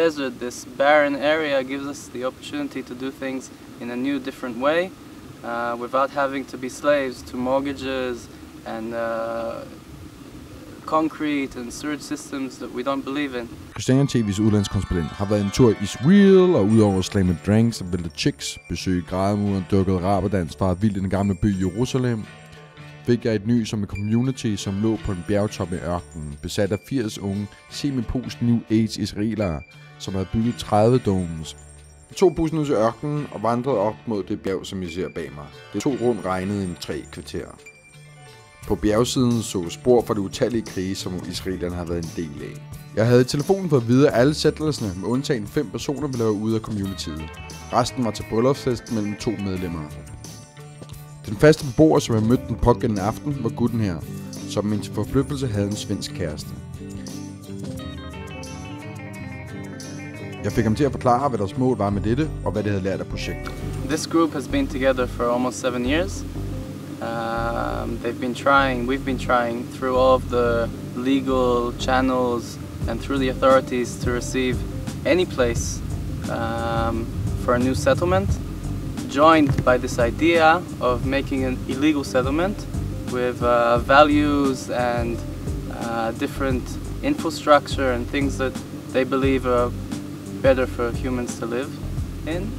desert, this barren area, gives us the opportunity to do things in a new, different way, without having to be slaves to mortgages and concrete and sewage systems that we don't believe in. Christian TV's udlandskorrespondent har været en tur i Israel, og udover at slage med drinks og vælte chicks, besøge grædemuren, dukket raperdans fra vildt i den gamle by Jerusalem, fik jeg et nys om et community, som lå på en bjergtop i ørkenen, besat af 80 unge, semi-post New Age israelere, som havde bygget 30 domes. Jeg tog bussen ud til ørkenen og vandrede op mod det bjerg, som I ser bag mig. Det tog rundt regnet i 3 kvarter. På bjergsiden så spor fra det utallige krige, som israelerne har været en del af. Jeg havde i telefonen fået at vide, at alle settlersne med undtagen 5 personer ville være ude af communityet. Resten var til bryllupsfest mellem 2 medlemmer. Den faste beboer, som jeg mødte den pågældende aften, var gutten her, som min forbløffelse havde en svensk kæreste. Jeg fik ham til at forklare, hvad deres mål var med dette, og hvad det havde lært af projektet. This group has been together for almost 7 years. We've been trying through all of the legal channels and through the authorities to receive any place for a new settlement, joined by this idea of making an illegal settlement with values and different infrastructure and things that they believe are better for humans to live in.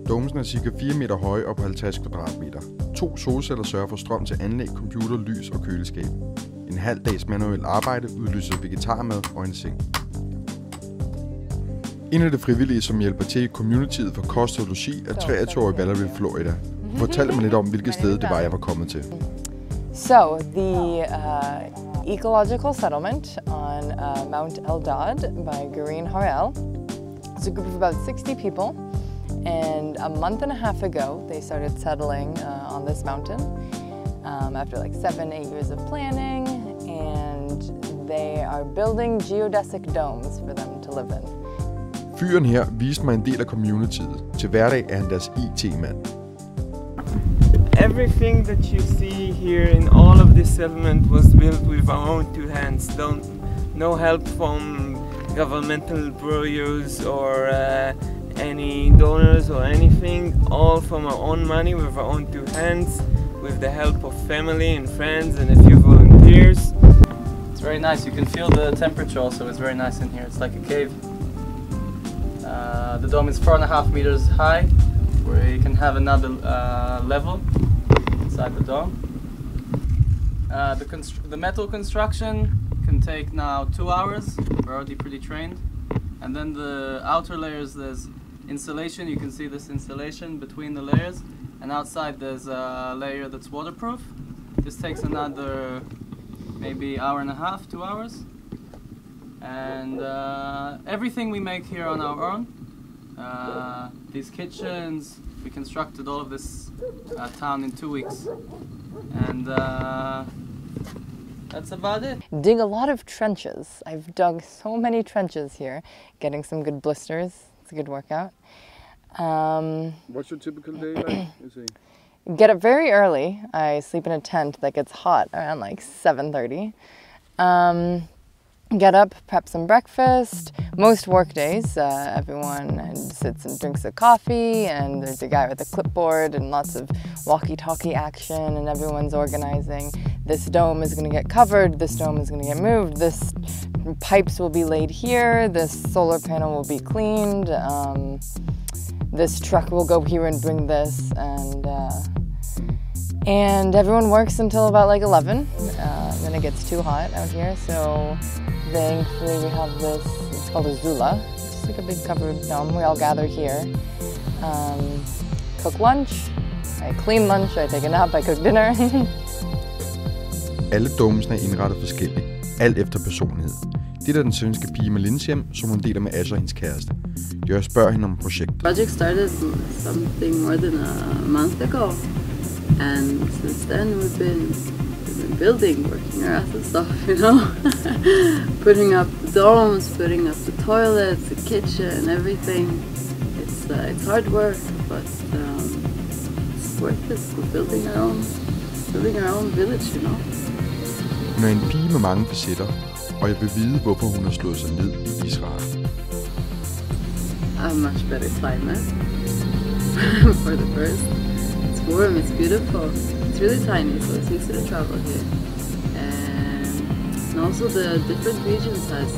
Domesen er ca. 4 meter høje og på 50 kvadratmeter. 2 solceller sørger for strøm til anlæg, computer, lys og køleskab. En halv dags manuel arbejde udløser vegetarmad og en seng. En af de frivillige, som hjælper til i communityet for kost og logi, er 23-årig Valerie, Florida. Hun fortalte mig lidt om, hvilket sted det var, jeg var kommet til. So, the ecological settlement on Mount Eldad by Harel. It's a group of about 60 people. And a month and a half ago, they started settling on this mountain after like 7-8 years of planning, and they are building geodesic domes for them to live in. Fyren her viste mig en del af communityet. Til hverdag er han deres IT-mand. Everything that you see here in all of this settlement was built with our own 2 hands. No help from governmental bureaus or any donors or anything, all from our own money with our own 2 hands, with the help of family and friends and a few volunteers. It's very nice. You can feel the temperature also. It's very nice in here. It's like a cave. The dome is 4.5 meters high, where you can have another level inside the dome. The metal construction can take now 2 hours. We're already pretty trained. And then the outer layers, there's insulation. You can see this insulation between the layers, and outside there's a layer that's waterproof. This takes another maybe hour and a half, 2 hours. And everything we make here on our own. These kitchens, we constructed all of this town in 2 weeks. And that's about it. Dig a lot of trenches. I've dug so many trenches here, getting some good blisters. It's a good workout. What's your typical day like? Get up very early. I sleep in a tent that gets hot around like 7:30. Get up, prep some breakfast. Most work days, everyone sits and drinks a coffee, and there's a guy with a clipboard and lots of walkie-talkie action, and everyone's organizing. This dome is going to get covered, this dome is going to get moved, this pipes will be laid here, this solar panel will be cleaned, this truck will go here and bring this, and everyone works until about like 11. Then it gets too hot out here, so thankfully we have this, it's called a zula. It's like a big covered dome. We all gather here, cook lunch. I clean lunch, I take a nap, I cook dinner. Alle domesene er indrettet forskelligt, alt efter personlighed. Det er den svenske pige Malins hjem, som hun deler med Asher og hendes kæreste. Jeg spørger hende om projektet. Project started something more than a month ago, and since then we've been building, working our asses off, you know, putting up the domes, putting up the toilets, the kitchen, everything. It's hard work, but it's worth it. We're building our own village, you know. Hun er en pige med mange facetter, og jeg vil vide, hvorfor hun har slået sig ned i Israel. a much better climate for the first. It's warm, it's beautiful. It's really tiny, so it's easy to travel here. And also the different regions has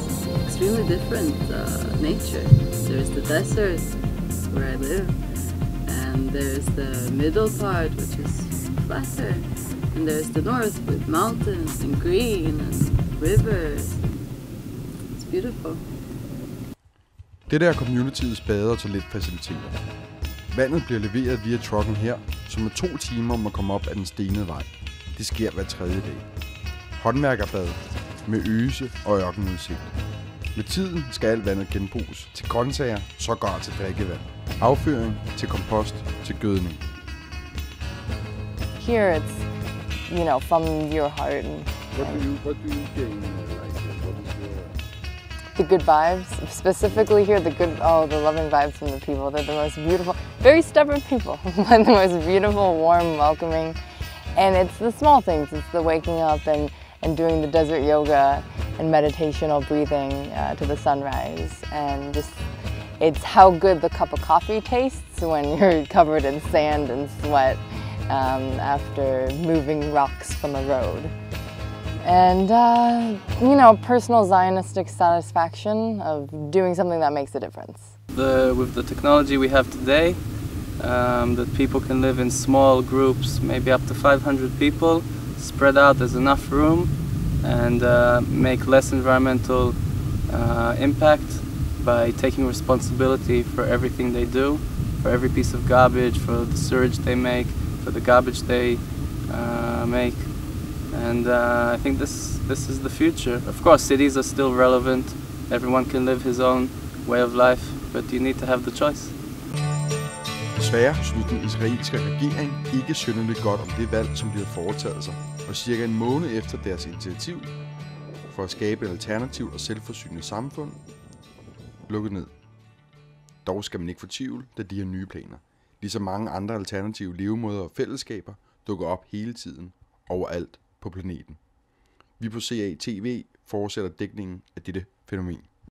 extremely different nature. There's the desert, where I live, and there's the middle part, which is flatter, and there's the north with mountains and green and rivers. It's beautiful. Det er communityets bade- og toiletfaciliteter. Vandet bliver leveret via trucken her, som er 2 timer om at komme op ad den stenede vej. Det sker hver 3. dag. Håndværkerbad med øse og ørkenudsigt. Med tiden skal alt vandet genbruges til grøntsager, sågar til drikkevand. Afføring til kompost til gødning. Here it's, from your heart. And What do you gain? the good vibes, specifically here, the loving vibes from the people. They're the most beautiful, very stubborn people, but the most beautiful, warm, welcoming. And it's the small things. It's the waking up and doing the desert yoga and meditational breathing to the sunrise. And just, it's how good the cup of coffee tastes when you're covered in sand and sweat after moving rocks from a road. And, personal Zionistic satisfaction of doing something that makes a difference. With the technology we have today, that people can live in small groups, maybe up to 500 people, spread out, there's enough room, and make less environmental impact by taking responsibility for everything they do, for every piece of garbage, for the sewage they make, for the garbage they make. And I think this is the future. Of course, cities are still relevant. Everyone can live his own way of life, but you need to have the choice. Desværre synes den israelske regering ikke synderligt godt om det valg, som de har foretaget sig, og cirka en måned efter deres initiativ for at skabe et alternativt og selvforsynende samfund, lukket ned. Dog skal man ikke fortvivle, da de her nye planer, ligesom mange andre alternative levemåder og fællesskaber, dukker op hele tiden, overalt på planeten. Vi på CA TV fortsætter dækningen af dette fænomen.